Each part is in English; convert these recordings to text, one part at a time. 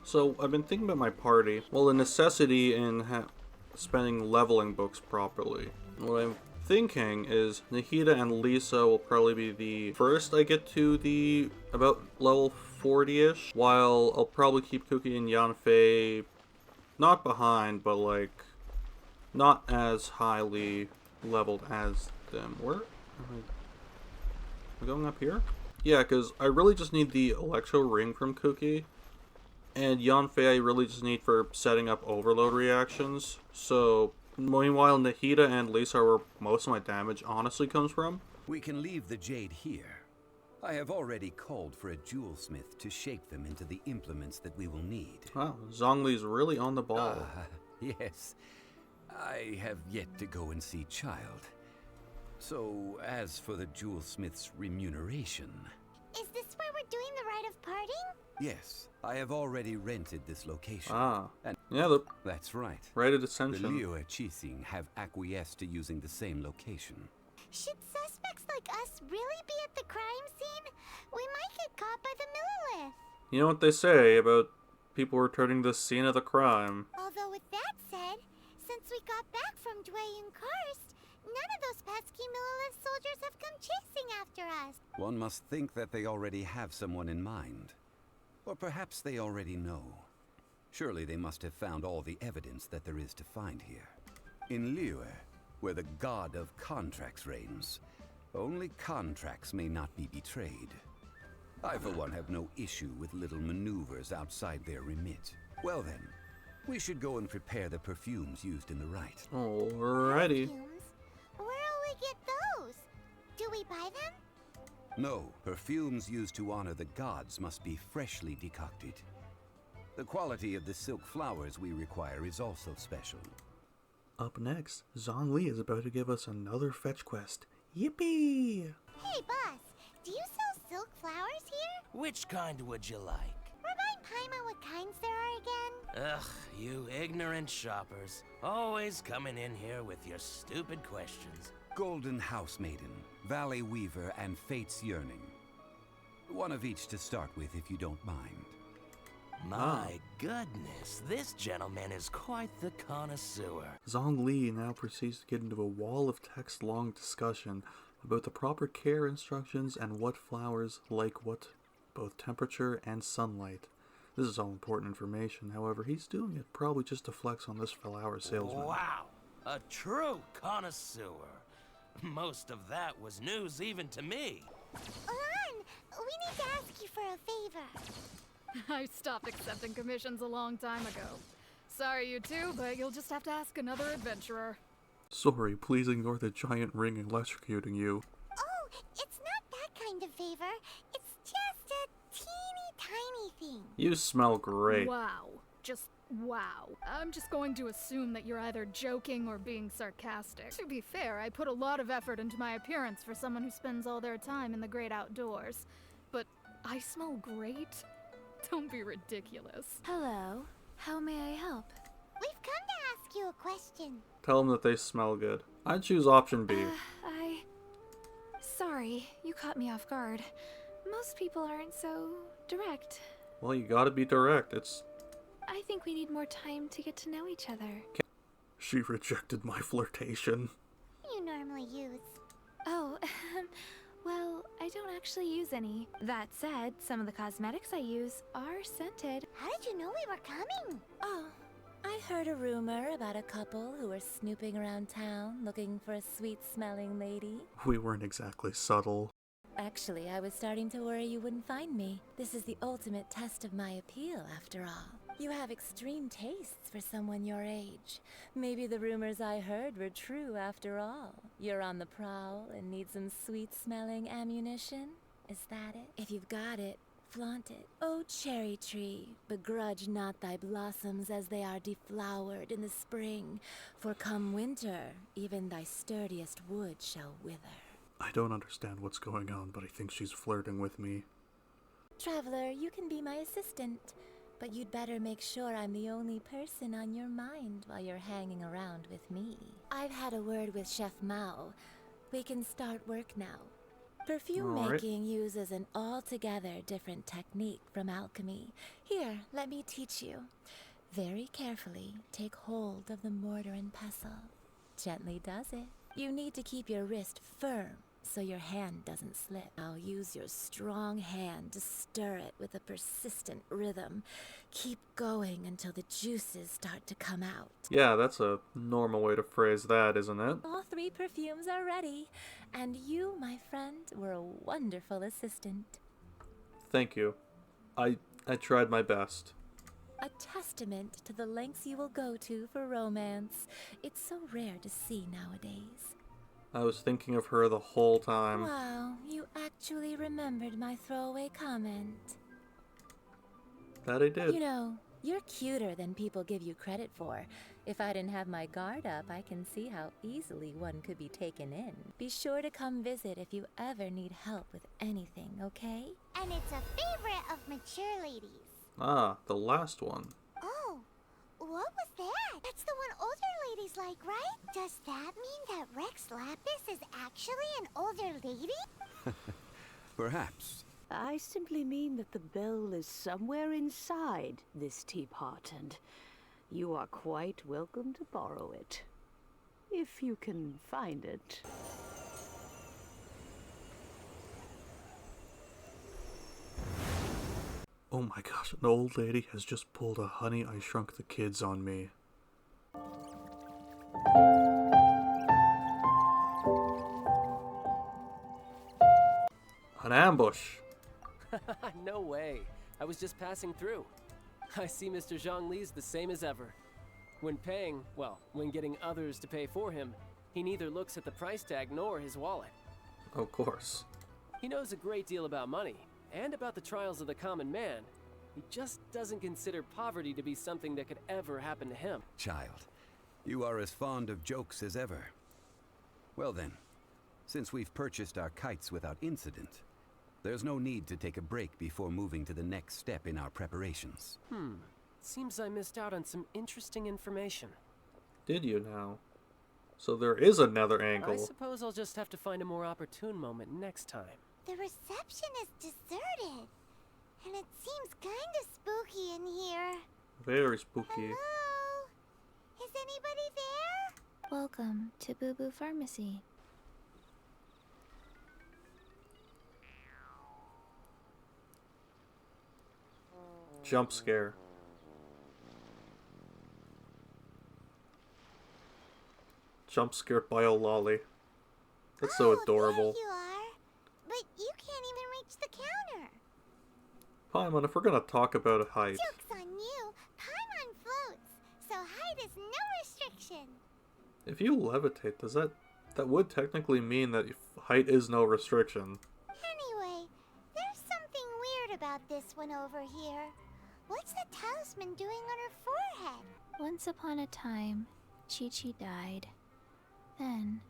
So, I've been thinking about my party. Well, the necessity in spending leveling books properly. What I'm thinking is Nahida and Lisa will probably be the first I get to the about level 40-ish, while I'll probably keep Cookie and Yanfei not behind, but like not as highly leveled as them. Where am I going up here? Yeah, because I really just need the Electro Ring from Cookie, and Yanfei I really just need for setting up overload reactions. So, meanwhile, Nahida and Lisa are where most of my damage honestly comes from. We can leave the jade here. I have already called for a jewelsmith to shape them into the implements that we will need. Wow, Zhongli's really on the ball. Yes. I have yet to go and see Child. So, as for the jewelsmith's remuneration... Is this where we're doing the rite of parting? Yes, I have already rented this location. And yeah, that's right. Rite of The Descension. Liu Chising have acquiesced to using the same location. Should suspects like us really be at the crime scene? We might get caught by the Millilith. You know what they say about people returning to the scene of the crime. Although with that said, since we got back from Dwayne Karst, none of those pesky Millilith soldiers have come chasing after us. One must think that they already have someone in mind. Or perhaps they already know. Surely they must have found all the evidence that there is to find here. In Liu, where the god of contracts reigns, only contracts may not be betrayed. I, for one, have no issue with little maneuvers outside their remit. Well then, we should go and prepare the perfumes used in the rite. Alrighty. Perfumes? Where'll we get those? Do we buy them? No, perfumes used to honor the gods must be freshly decocted. The quality of the silk flowers we require is also special. Up next, Zhongli is about to give us another fetch quest. Yippee! Hey boss, do you sell silk flowers here? Which kind would you like? Remind Paimon what kinds there are again. Ugh, you ignorant shoppers. Always coming in here with your stupid questions. Golden House Maiden, Valley Weaver, and Fate's Yearning. One of each to start with, if you don't mind. My goodness, this gentleman is quite the connoisseur. Zhongli now proceeds to get into a wall of text long discussion about the proper care instructions and what flowers like what both temperature and sunlight. This is all important information, however, he's doing it probably just to flex on this flower salesman. Wow, a true connoisseur. Most of that was news even to me. Lan, we need to ask you for a favor. I stopped accepting commissions a long time ago. Sorry, you two, but you'll just have to ask another adventurer. Sorry, please ignore the giant ring electrocuting you. Oh, it's not that kind of favor. It's just a teeny tiny thing. You smell great. Wow. Just wow. I'm just going to assume that you're either joking or being sarcastic. To be fair, I put a lot of effort into my appearance for someone who spends all their time in the great outdoors. But I smell great? Don't be ridiculous. Hello. How may I help? We've come to ask you a question. Tell them that they smell good. I'd choose option B. Sorry, you caught me off guard. Most people aren't so direct. Well, you gotta be direct. I think we need more time to get to know each other. She rejected my flirtation. You normally use. Oh, well, I don't actually use any. That said, some of the cosmetics I use are scented. How did you know we were coming? Oh, I heard a rumor about a couple who were snooping around town looking for a sweet-smelling lady. We weren't exactly subtle. Actually, I was starting to worry you wouldn't find me. This is the ultimate test of my appeal, after all. You have extreme tastes for someone your age. Maybe the rumors I heard were true after all. You're on the prowl and need some sweet-smelling ammunition? Is that it? If you've got it, flaunt it. O cherry tree, begrudge not thy blossoms as they are deflowered in the spring, for come winter, even thy sturdiest wood shall wither. I don't understand what's going on, but I think she's flirting with me. Traveler, you can be my assistant, but you'd better make sure I'm the only person on your mind while you're hanging around with me. I've had a word with Chef Mao. We can start work now. Perfume All right. making uses an altogether different technique from alchemy. Here, let me teach you. Very carefully, take hold of the mortar and pestle. Gently does it. You need to keep your wrist firm so your hand doesn't slip. Now use your strong hand to stir it with a persistent rhythm. Keep going until the juices start to come out. Yeah, that's a normal way to phrase that, isn't it? All 3 perfumes are ready, and you, my friend, were a wonderful assistant. Thank you. I tried my best. A testament to the lengths you will go to for romance. It's so rare to see nowadays. I was thinking of her the whole time. Wow, you actually remembered my throwaway comment. That I did. You know, you're cuter than people give you credit for. If I didn't have my guard up, I can see how easily one could be taken in. Be sure to come visit if you ever need help with anything, okay? And it's a favorite of mature ladies. Ah, the last one. Oh, what was that? That's the one older ladies like, right? Does that mean that Rex Lapis is actually an older lady? Perhaps. I simply mean that the bell is somewhere inside this teapot, and you are quite welcome to borrow it. If you can find it. Oh my gosh, an old lady has just pulled a Honey, I Shrunk the Kids on me. An ambush. No way. I was just passing through. I see Mr. Zhongli's the same as ever. When paying, well, when getting others to pay for him, he neither looks at the price tag nor his wallet. Of course. He knows a great deal about money, and about the trials of the common man. He just doesn't consider poverty to be something that could ever happen to him. Child, you are as fond of jokes as ever. Well then, since we've purchased our kites without incident, there's no need to take a break before moving to the next step in our preparations. Seems I missed out on some interesting information. Did you now? So there is another I angle. suppose I'll just have to find a more opportune moment next time. The reception is deserted. And it seems kinda spooky in here. Very spooky. Hello? Is anybody there? Welcome to Boo Boo Pharmacy. Jump scare. Jump scared by a lolly. That's so adorable. There you are. But you can't even reach the counter. Paimon, if we're gonna talk about height, Joke's on you. Paimon floats, so height is no restriction. if you levitate, does that would technically mean that height is no restriction. Anyway, there's something weird about this one over here. What's the talisman doing on her forehead? Once upon a time, Chi-Chi died. Then,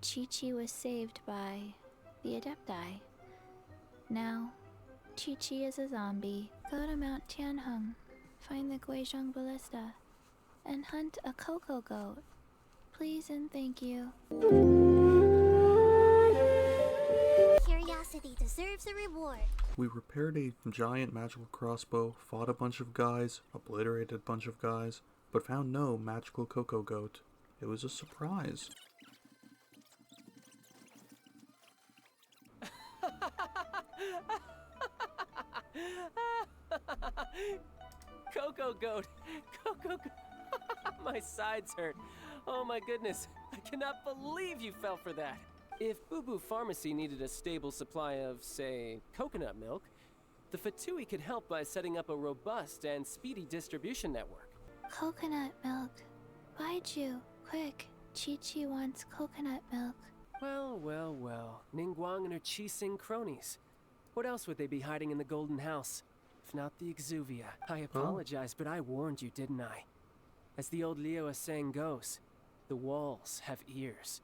Chi-Chi was saved by the Adepti. Now, Chi-Chi is a zombie. Go to Mount Tianheng, find the Guizhong Ballista, and hunt a cocoa goat. Please and thank you. Curiosity deserves a reward. We repaired a giant magical crossbow, fought a bunch of guys, obliterated a bunch of guys, but found no magical cocoa goat. It was a surprise. Cocoa goat! Cocoa goat! My sides hurt. Oh my goodness. I cannot believe you fell for that. If Boo Boo Pharmacy needed a stable supply of, say, coconut milk, the Fatui could help by setting up a robust and speedy distribution network. Coconut milk. Baiju, quick. Chi-Chi wants coconut milk. Well, well, well. Ningguang and her Qi-Sing cronies. What else would they be hiding in the Golden House? If not the Exuvia. I apologize, but I warned you, didn't I? As the old Liyue saying goes, the walls have ears.